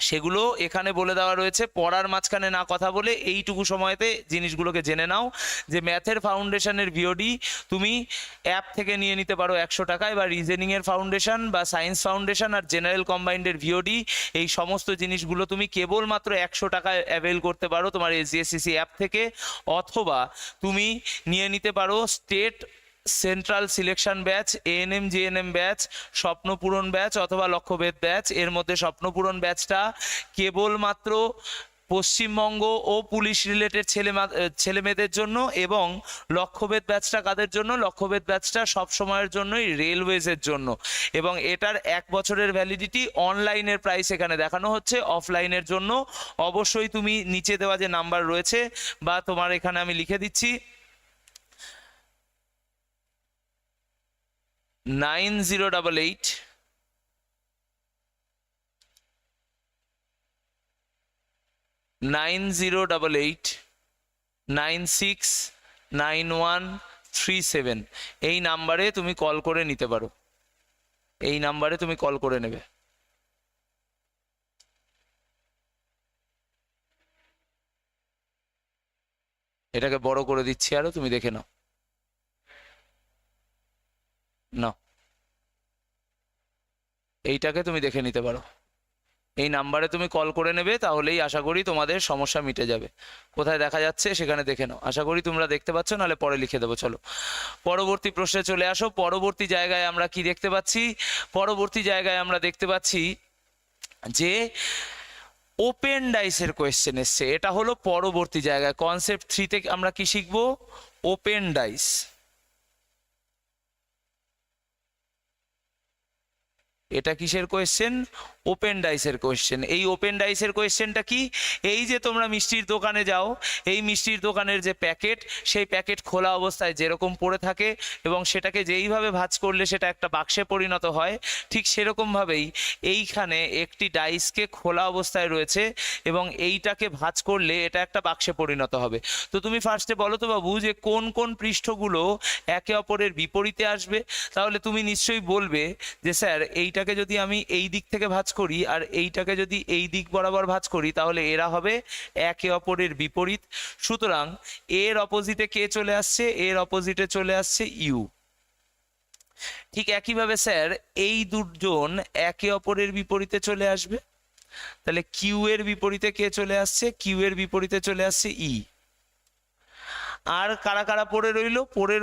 সেগুলো এখানে বলে দেওয়া রয়েছে। পড়ার মাঝখানে না কথা বলে এইটুকু সময়তে জিনিসগুলোকে জেনে নাও যে ম্যাথের ফাউন্ডেশনের ভিওডি তুমি অ্যাপ থেকে নিয়ে নিতে পারো 100 টাকায়, বা রিজনিংয়ের ফাউন্ডেশন বা সায়েন্স ফাউন্ডেশন আর জেনারেল কম্বাইন্ডের ভিওডি, এই সমস্ত জিনিসগুলো তুমি কেবলমাত্র 100 টাকায় অ্যাভেল করতে পারো তোমার এসজিএসসিসি অ্যাপ থেকে। অথবা তুমি নিয়ে নিতে পারো state central selection batch, ANM GNM batch, স্বপ্নপূরণ ব্যাচ অথবা লক্ষ্যভেদ ব্যাচ। এর মধ্যে স্বপ্নপূরণ ব্যাচটা কেবলমাত্র পশ্চিমবঙ্গ ও পুলিশ রিলেটেড ছেলে মেয়েদের জন্য, এবং লক্ষ্যভেদ ব্যাচটা কাদের জন্য? লক্ষ্যভেদ ব্যাচটা সব সময়ের জন্যই রেলওয়েজের জন্য, এবং এটার 1 বছরের ভ্যালিডিটি। অনলাইনের প্রাইস এখানে দেখানো হচ্ছে, অফলাইনের জন্য অবশ্যই তুমি নিচে দেওয়া যে নাম্বার রয়েছে বা তোমার এখানে আমি লিখে দিচ্ছি 9088 969137, এই নাম্বারে তুমি কল করে নিতে পারো, এই নাম্বারে তুমি কল করে নেবে। এটাকে বড় করে দিচ্ছি আরো, তুমি দেখে নাও। নাও, এইটাকে তুমি দেখে নিতে পারো, এই নাম্বারে তুমি কল করে নেবে, তাহলেই আশা করি তোমাদের সমস্যা মিটে যাবে। কোথায় দেখা যাচ্ছে সেখানে দেখে নাও, আশা করি তোমরা দেখতে পাচ্ছ, নাহলে পরে লিখে দেবো। চলো পরবর্তী প্রশ্নে চলে আসো। পরবর্তী জায়গায় আমরা কি দেখতে পাচ্ছি? পরবর্তী জায়গায় আমরা দেখতে পাচ্ছি যে ওপেন ডাইসের কোয়েশ্চেন এসছে। এটা হলো পরবর্তী জায়গায়। কনসেপ্ট 3 থেকে আমরা কি শিখবো? Open dice. এটা কিসের কোয়েশ্চেন? ওপেন ডাইসের কোয়েশ্চেন। এই ওপেন ডাইসের কোয়েশ্চেনটা কি, এই যে তোমরা মিষ্টির দোকানে যাও, এই মিষ্টির দোকানের যে প্যাকেট, সেই প্যাকেট খোলা অবস্থায় যেরকম পড়ে থাকে এবং সেটাকে যেইভাবে ভাঁজ করলে সেটা একটা বাক্সে পরিণত হয়, ঠিক সেরকমভাবেই এইখানে একটি ডাইসকে খোলা অবস্থায় রয়েছে এবং এইটাকে ভাঁজ করলে এটা একটা বাক্সে পরিণত হবে। তো তুমি ফার্স্টে বলো তো বাবু যে কোন কোন পৃষ্ঠগুলো একে অপরের বিপরীতে আসবে। তাহলে তুমি নিশ্চয়ই বলবে যে স্যার এইটাকে যদি আমি এই দিক থেকে ভাঁজ করি আর এইটাকে যদি এই দিক বরাবর ভাঁজ করি তাহলে এরা হবে একে অপরের বিপরীত। সুতরাং এর অপোজিটে কে চলে আসছে, এর অপোজিটে চলে আসছে ইউ। ঠিক একইভাবে স্যার এই দুজন একে অপরের বিপরীতে চলে আসবে, তাহলে কিউ এর বিপরীতে কে চলে আসছে, কিউ এর বিপরীতে চলে আসছে ই। আর কারা কারা পড়ে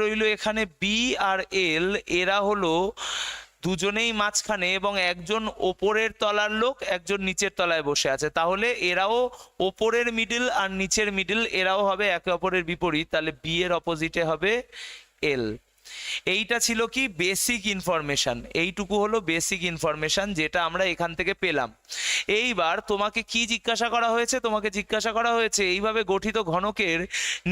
রইল এখানে বি আর এল, এরা হলো দুজনেই মাঝখানে এবং একজন ওপরের তলার লোক, একজন নিচের তলায় বসে আছে। তাহলে এরাও ওপরের মিডল আর নিচের মিডল, এরাও হবে একে অপরের বিপরীত। তাহলে বি এর অপোজিটে হবে এল। এইটা ছিল কি বেসিক ইনফরমেশন, এইটুকু হলো বেসিক ইনফরমেশন যেটা আমরা এখান থেকে পেলাম। এইবার তোমাকে কি জিজ্ঞাসা করা হয়েছে, তোমাকে জিজ্ঞাসা করা হয়েছে এইভাবে গঠিত ঘনকের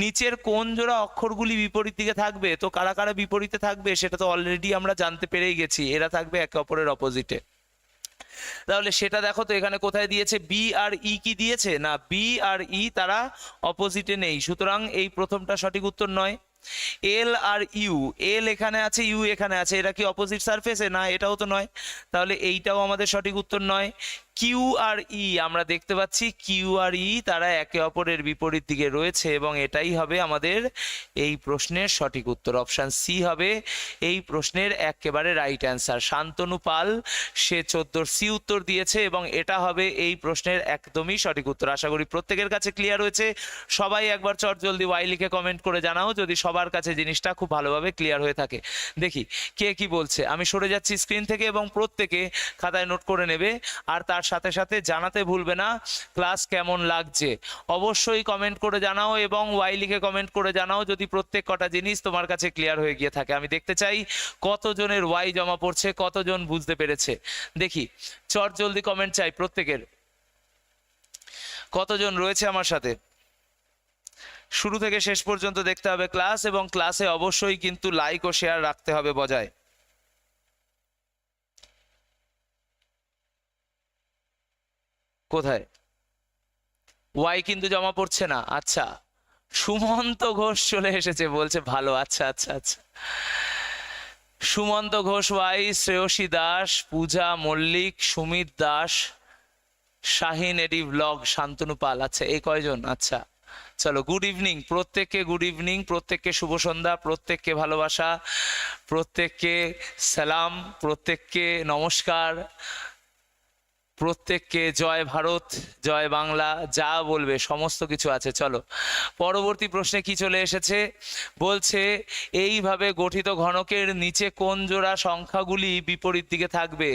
নিচের কোন জোড়া অক্ষরগুলি বিপরীত দিকে থাকবে। তো কারা কারা বিপরীতে থাকবে সেটা তো অলরেডি আমরা জানতে পেরেই গেছি, এরা থাকবে একে অপরের অপোজিটে। তাহলে সেটা দেখো তো এখানে কোথায় দিয়েছে, বি আর ই কি দিয়েছে না, বি আর ই তারা অপোজিটে নেই, সুতরাং এই প্রথমটা সঠিক উত্তর নয়। এল আর ইউ, এল এখানে আছে ইউ এখানে আছে, এরা কি অপোজিট সারফেসে, না এটাও তো নয়, তাহলে এইটাও আমাদের সঠিক উত্তর নয়। কিউ আর ই, আমরা দেখতে পাচ্ছি কিউ আর ই তারা একে অপরের বিপরীত দিকে রয়েছে এবং এটাই হবে আমাদের এই প্রশ্নের সঠিক উত্তর। অপশান সি হবে এই প্রশ্নের একেবারে রাইট অ্যান্সার। শান্তনু পাল সে 14 সি উত্তর দিয়েছে এবং এটা হবে এই প্রশ্নের একদমই সঠিক উত্তর। আশা করি প্রত্যেকের কাছে ক্লিয়ার হয়েছে। সবাই একবার চট জলদি ওয়াই লিখে কমেন্ট করে জানাও যদি সবার কাছে জিনিসটা খুব ভালোভাবে ক্লিয়ার হয়ে থাকে। দেখি কে কি বলছে। আমি সরে যাচ্ছি স্ক্রিন থেকে এবং প্রত্যেকে খাতায় নোট করে নেবে আর তার সাথে সাথে জানাতে ভুলবে না ক্লাস কেমন লাগছে। অবশ্যই কমেন্ট করে জানাও এবং ওয়াই লিখে কমেন্ট করে জানাও যদি প্রত্যেক কটা জিনিস তোমার কাছে ক্লিয়ার হয়ে গিয়ে থাকে। আমি দেখতে চাই কতজনের ওয়াই জমা পড়ছে, কতজন বুঝতে পেরেছে। দেখি চট জলদি কমেন্ট চাই প্রত্যেকের, কতজন রয়েছে আমার সাথে। শুরু থেকে শেষ পর্যন্ত দেখতে হবে ক্লাস এবং ক্লাসে অবশ্যই কিন্তু লাইক ও শেয়ার রাখতে হবে বজায়। কোথায় ওয়াই কিন্তু জমা পড়ছে না। আচ্ছা সুমন্ত ঘোষ চলে এসেছে বলছে ভালো, আচ্ছা আচ্ছা আচ্ছা। সুমন্ত ঘোষ ওয়াই, শ্রেয়সী দাস, পূজা মল্লিক, সুমিত দাস, শাহিন এডি ব্লগ, শান্তনু পাল, আচ্ছা এই কয়জন। আচ্ছা চলো গুড ইভিনিং প্রত্যেককে, গুড ইভিনিং প্রত্যেককে, শুভ সন্ধ্যা প্রত্যেককে, ভালোবাসা প্রত্যেককে, সালাম প্রত্যেককে, নমস্কার প্রত্যেককে, জয় ভারত জয় বাংলা যা বলবে সমস্ত কিছু আছে। চলো পরবর্তী প্রশ্নে কি চলে এসেছে, বলছে এইভাবে গঠিত ঘনকের নিচে কোন জোড়া সংখ্যাগুলি বিপরীত দিকে থাকবে।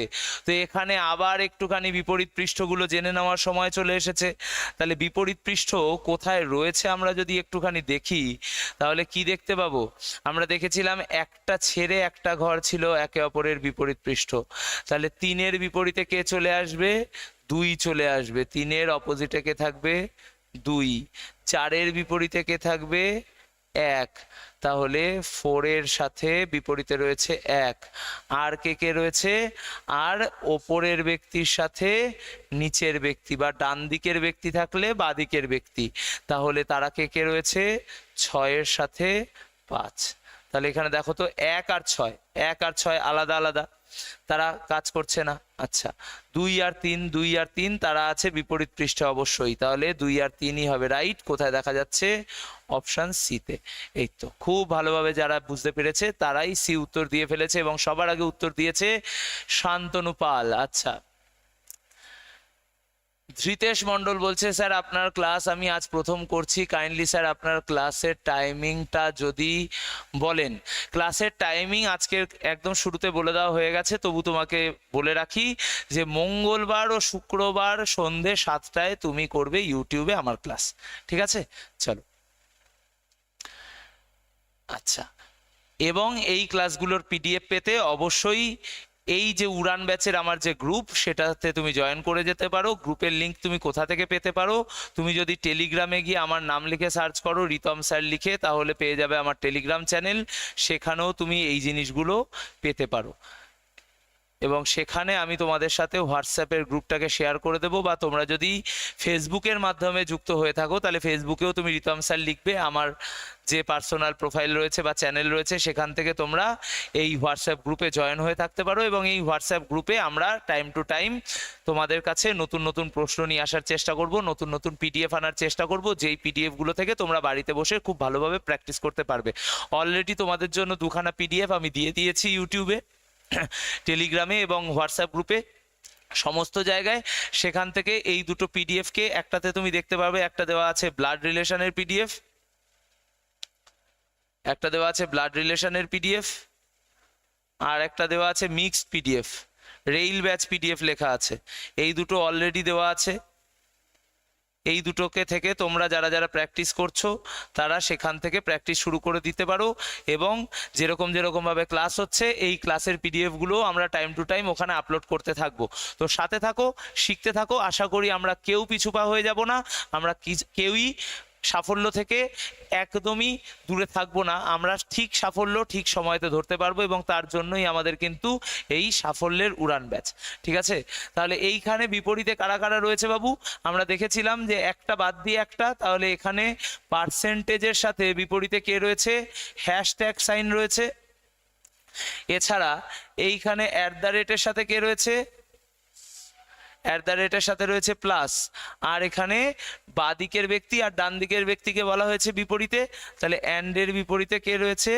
তো এখানে আবার একটুখানি বিপরীত পৃষ্ঠগুলো জেনে নেওয়ার সময় চলে এসেছে। তাহলে বিপরীত পৃষ্ঠ কোথায় রয়েছে আমরা যদি একটুখানি দেখি তাহলে কি দেখতে পাবো, আমরা দেখেছিলাম একটা ছেড়ে একটা ঘর ছিল একে অপরের বিপরীত পৃষ্ঠ। তাহলে 3-এর বিপরীতে কে চলে আসবে, 2 চলে আসবে। 3-এর অপোজিটে কে থাকবে, 2। 4-এর বিপরীতে কে থাকবে, 1। তাহলে 4-এর সাথে বিপরীতে রয়েছে 1। আর কে কে রয়েছে, আর ওপরের ব্যক্তির সাথে নিচের ব্যক্তি বা ডান দিকের ব্যক্তি থাকলে বাঁ দিকের ব্যক্তি, তাহলে তারা কে কে রয়েছে, 6-এর সাথে 5। তাহলে এখানে দেখো তো 1 আর 6, 1 আর 6 আলাদা আলাদা, তারা কাজ করছে না। আচ্ছা 2 আর 3, 2 আর 3 তারা আছে বিপরীত পৃষ্ঠে অবশ্যই, তাহলে 2 আর 3ই হবে রাইট। কোথায় দেখা যাচ্ছে, অপশন সিতে। এই তো খুব ভালোভাবে যারা বুঝতে পেরেছে তারাই সি উত্তর দিয়ে ফেলেছে এবং সবার আগে উত্তর দিয়েছে শান্তনু পাল। আচ্ছা ধৃতেশ মণ্ডল বলছে স্যার আপনার ক্লাস আমি আজ প্রথম করছি, কাইন্ডলি স্যার আপনার ক্লাসের টাইমিংটা যদি বলেন। ক্লাসের টাইমিং আজকের একদম শুরুতে বলে দেওয়া হয়ে গেছে, তবু তোমাকে বলে রাখি যে মঙ্গলবার ও শুক্রবার সন্ধে 7টায় তুমি করবে ইউটিউবে আমার ক্লাস, ঠিক আছে। চলো আচ্ছা, এবং এই ক্লাসগুলোর পিডিএফ পেতে অবশ্যই এই যে উড়ান ব্যাচের আমার যে গ্রুপ, সেটাতে তুমি জয়েন করে যেতে পারো। গ্রুপের লিঙ্ক তুমি কোথা থেকে পেতে পারো? তুমি যদি টেলিগ্রামে গিয়ে আমার নাম লিখে সার্চ করো, রিতম স্যার লিখে, তাহলে পেয়ে যাবে আমার টেলিগ্রাম চ্যানেল। সেখানেও তুমি এই জিনিসগুলো পেতে পারো, এবং সেখানে আমি তোমাদের সাথে হোয়াটসঅ্যাপের গ্রুপটাকে শেয়ার করে দেবো। বা তোমরা যদি ফেসবুকের মাধ্যমে যুক্ত হয়ে থাকো, তাহলে ফেসবুকেও তুমি রিতম স্যার লিখবে, আমার যে পার্সোনাল প্রোফাইল রয়েছে বা চ্যানেল রয়েছে, সেখান থেকে তোমরা এই হোয়াটসঅ্যাপ গ্রুপে জয়েন হয়ে থাকতে পারো। এবং এই হোয়াটসঅ্যাপ গ্রুপে আমরা টাইম টু টাইম তোমাদের কাছে নতুন নতুন প্রশ্ন নিয়ে আসার চেষ্টা করব, নতুন নতুন পিডিএফ আনার চেষ্টা করব, যেই পিডিএফগুলো থেকে তোমরা বাড়িতে বসে খুব ভালোভাবে প্র্যাকটিস করতে পারবে। অলরেডি তোমাদের জন্য দুখানা পিডিএফ আমি দিয়ে দিয়েছি ইউটিউবে, টেলিগ্রামে এবং হোয়াটসঅ্যাপ গ্রুপে, সমস্ত জায়গায়। সেখান থেকে এই দুটো পিডিএফকে, একটাতে তুমি দেখতে পারবে একটা দেওয়া আছে ব্লাড রিলেশনের পিডিএফ, একটা দেওয়া আছে ব্লাড রিলেশনের পিডিএফ, আর একটা দেওয়া আছে mixed PDF, rail batch PDF লেখা আছে। এই দুটো অলরেডি দেওয়া আছে। এই দুটোকে থেকে তোমরা যারা যারা প্র্যাকটিস করছো, তারা সেখান থেকে প্র্যাকটিস শুরু করে দিতে পারো। এবং যেরকম যেরকমভাবে ক্লাস হচ্ছে, এই ক্লাসের পিডিএফগুলো আমরা টাইম টু টাইম ওখানে আপলোড করতে থাকবো। তো সাথে থাকো, শিখতে থাকো। আশা করি আমরা কেউ পিছুপা হয়ে যাব না, আমরা কেউই সাফল্য থেকে একদমই দূরে থাকবো না। আমরা ঠিক সাফল্য ঠিক সময়তে ধরতে পারবো, এবং তার জন্যই আমাদের কিন্তু এই সাফল্যের উড়ান ব্যাচ। ঠিক আছে, তাহলে এইখানে বিপরীতে কারা কারা রয়েছে বাবু? আমরা দেখেছিলাম যে একটা বাদ দিয়ে একটা, তাহলে এখানে পার্সেন্টেজের সাথে বিপরীতে কে রয়েছে? হ্যাশট্যাগ সাইন রয়েছে। এছাড়া এইখানে @এর সাথে কে রয়েছে? @এর সাথে রয়েছে প্লাস। আর এখানে বাঁ দিকের ব্যক্তি আর ডান দিকের ব্যক্তিকে বলা হয়েছে বিপরীতে, তাহলে অ্যান্ড এর বিপরীতে কে রয়েছে?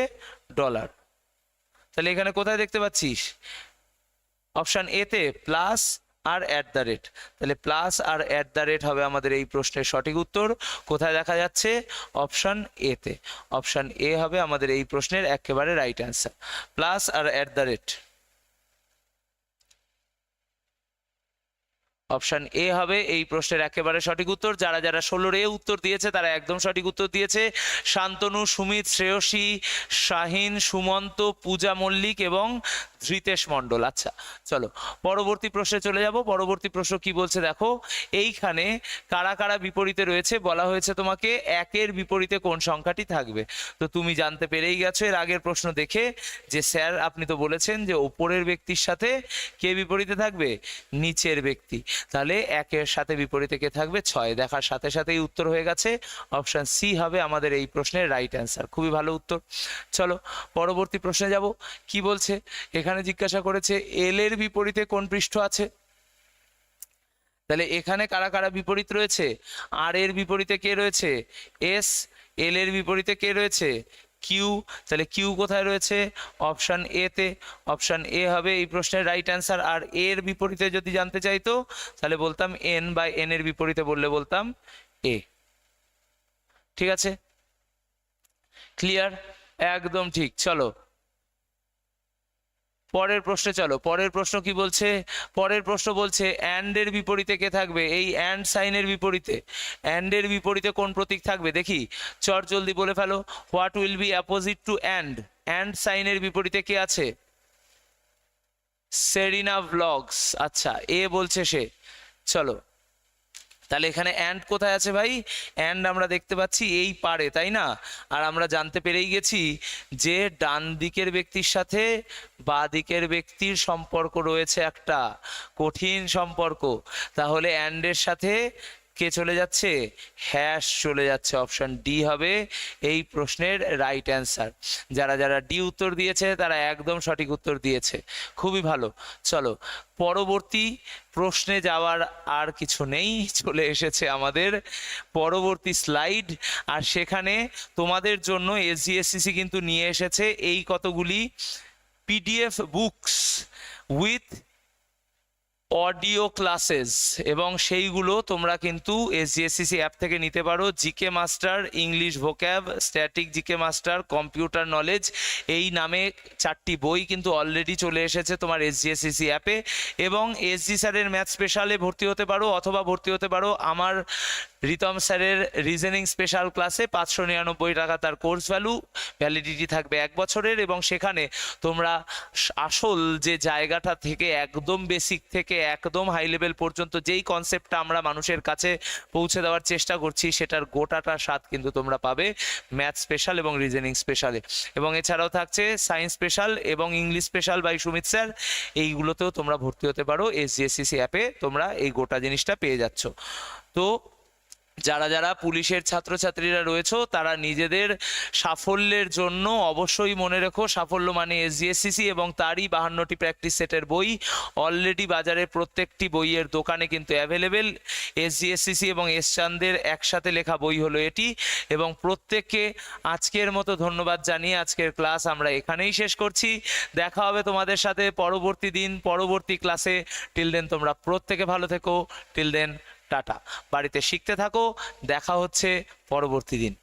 ডলার। তাহলে এখানে কোথায় দেখতে পাচ্ছিস? অপশন এ তে প্লাস আর @। তাহলে প্লাস আর @ হবে আমাদের এই প্রশ্নের সঠিক উত্তর। কোথায় দেখা যাচ্ছে? অপশন এ তে। অপশন এ হবে আমাদের এই প্রশ্নের একেবারে রাইট অ্যান্সার, প্লাস আর @। অপশন এ হবে এই প্রশ্নের একেবারে সঠিক উত্তর। যারা যারা 16 এ উত্তর দিয়েছে তারা একদম সঠিক উত্তর দিয়েছে। শান্তনু, সুমিত, শ্রেয়সী, শাহিন, সুমন্ত, পূজা মল্লিক এবং ধৃতেশ মণ্ডল। আচ্ছা, চলো পরবর্তী প্রশ্নে চলে যাব। পরবর্তী প্রশ্ন কি বলছে দেখো, এইখানে কারা কারা বিপরীতে রয়েছে বলা হয়েছে তোমাকে 1-এর বিপরীতে কোন সংখ্যাটি থাকবে। তো তুমি জানতে পেরেই গেছো এর আগের প্রশ্ন দেখে যে স্যার আপনি তো বলেছেন যে ওপরের ব্যক্তির সাথে কে বিপরীতে থাকবে? নিচের ব্যক্তি। তাহলে 1-এর সাথে বিপরীতে কে থাকবে? 6। দেখার সাথে সাথেই উত্তর হয়ে গেছে। অপশন সি হবে আমাদের এই প্রশ্নের রাইট অ্যান্সার। খুবই ভালো উত্তর। চলো পরবর্তী প্রশ্নে যাব। কি বলছে এখানে? জিজ্ঞাসা করেছে এল এর বিপরীতে কোন পৃষ্ঠ আছে। তাহলে এখানে কারা কারা বিপরীত রয়েছে? আর এর বিপরীতে কে রয়েছে? এস। এল এর বিপরীতে কে রয়েছে? কিউ। তাহলে কিউ কোথায় রয়েছে? অপশন এ তে। অপশন এ হবে এই প্রশ্নের রাইট অ্যান্সার। আর এর বিপরীতে যদি জানতে চাইতো তাহলে বলতাম এন, বা এন এর বিপরীতে বললে বলতাম এ। ঠিক আছে, ক্লিয়ার? একদম ঠিক। চলো পরের প্রশ্নে চলো। পরের প্রশ্ন কি বলছে? পরের প্রশ্ন বলছে অ্যান্ড এর বিপরীতে কে থাকবে? এই অ্যান্ড সাইনের বিপরীতে, অ্যান্ড এর বিপরীতে কোন প্রতীক থাকবে দেখি? চট জলদি বলে ফেলো। What will be opposite to and? And সাইনের বিপরীতে কে আছে? সেরিনা ব্লগস। আচ্ছা, এ বলছে সে। চলো তাহলে এখানে অ্যান্ড কোথায় আছে ভাই? অ্যান্ড আমরা দেখতে পাচ্ছি এই পারে, তাই না? আর আমরা জানতে পেরেই গেছি যে ডান দিকের ব্যক্তির সাথে বাঁ দিকের ব্যক্তির সম্পর্ক রয়েছে, একটা কঠিন সম্পর্ক। তাহলে অ্যান্ডের সাথে কে চলে যাচ্ছে? হ্যাশ চলে যাচ্ছে। অপশন ডি হবে এই প্রশ্নের রাইট অ্যান্সার। যারা যারা ডি উত্তর দিয়েছে তারা একদম সঠিক উত্তর দিয়েছে। খুবই ভালো। চলো পরবর্তী প্রশ্নে যাওয়ার আর কিছু নেই, চলে এসেছে আমাদের পরবর্তী স্লাইড। আর সেখানে তোমাদের জন্য এসজিএসসিসি কিন্তু নিয়ে এসেছে এই কতগুলি PDF books with audio classes, এবং সেইগুলো তোমরা কিন্তু এসজিএসসিসি অ্যাপ থেকে নিতে পারো। GK master, English vocab, static GK master, computer knowledge, এই নামে 4টি বই কিন্তু অলরেডি চলে এসেছে তোমার এসজিএসসিসি অ্যাপে। এবং এসজি স্যারের ম্যাথ স্পেশালে ভর্তি হতে পারো, অথবা ভর্তি হতে পারো আমার রিতম স্যারের রিজনিং স্পেশাল ক্লাসে 599 টাকা তার কোর্স ভ্যালু, ভ্যালিডিটি থাকবে 1 বছরের, এবং সেখানে তোমরা আসল যে জায়গাটা থেকে একদম বেসিক থেকে একদম হাই লেভেল পর্যন্ত যেই কনসেপ্টটা আমরা মানুষের কাছে পৌঁছে দেওয়ার চেষ্টা করছি সেটার গোটাটা স্বাদ কিন্তু তোমরা পাবে ম্যাথ স্পেশাল এবং রিজনিং স্পেশালে। এবং এছাড়াও থাকছে সায়েন্স স্পেশাল এবং English special by Sumit sir, এইগুলোতেও তোমরা ভর্তি হতে পারো। এসজিএসসিসি অ্যাপে তোমরা এই গোটা জিনিসটা পেয়ে যাচ্ছ। তো যারা যারা পুলিশের ছাত্রছাত্রীরা রয়েছে তারা নিজেদের সাফল্যের জন্য অবশ্যই মনে রেখো, সাফল্য মানে এসজিএসসিসি এবং তারই 52টি প্র্যাকটিস সেটের বই অলরেডি বাজারে প্রত্যেকটি বইয়ের দোকানে কিন্তু অ্যাভেলেবেল। এসজিএসসিসি এবং এস চাঁদের একসাথে লেখা বই হলো এটি। এবং প্রত্যেককে আজকের মতো ধন্যবাদ জানিয়ে আজকের ক্লাস আমরা এখানেই শেষ করছি। দেখা হবে তোমাদের সাথে পরবর্তী দিন পরবর্তী ক্লাসে। টিল দেন তোমরা প্রত্যেকে ভালো থেকো। Till then tata. বাড়িতে শিখতে থাকো, দেখা হচ্ছে পরবর্তী দিন।